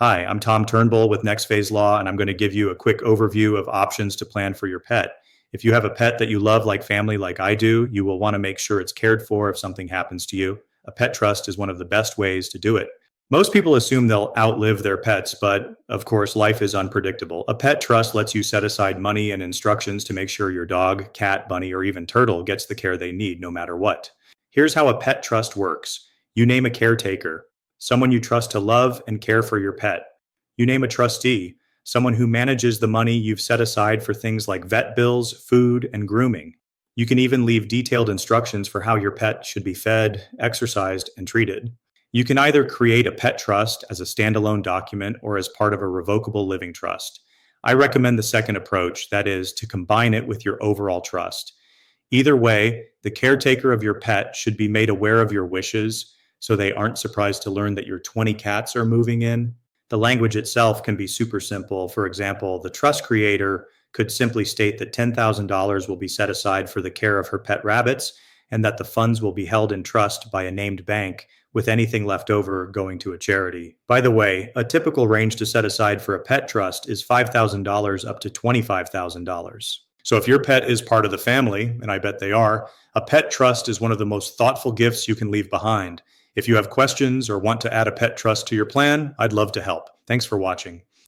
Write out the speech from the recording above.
Hi, I'm Tom Turnbull with Next Phase Law, and I'm going to give you a quick overview of options to plan for your pet. If you have a pet that you love like family, like I do, you will want to make sure it's cared for if something happens to you. A pet trust is one of the best ways to do it. Most people assume they'll outlive their pets, but of course, life is unpredictable. A pet trust lets you set aside money and instructions to make sure your dog, cat, bunny, or even turtle gets the care they need no matter what. Here's how a pet trust works: you name a caretaker, someone you trust to love and care for your pet. You name a trustee, someone who manages the money you've set aside for things like vet bills, food, and grooming. You can even leave detailed instructions for how your pet should be fed, exercised, and treated. You can either create a pet trust as a standalone document or as part of a revocable living trust. I recommend the second approach, that is, to combine it with your overall trust. Either way, the caretaker of your pet should be made aware of your wishes so they aren't surprised to learn that your 20 cats are moving in. The language itself can be super simple. For example, the trust creator could simply state that $10,000 will be set aside for the care of her pet rabbits and that the funds will be held in trust by a named bank, with anything left over going to a charity. By the way, a typical range to set aside for a pet trust is $5,000 up to $25,000. So if your pet is part of the family, and I bet they are, a pet trust is one of the most thoughtful gifts you can leave behind. If you have questions or want to add a pet trust to your plan, I'd love to help. Thanks for watching.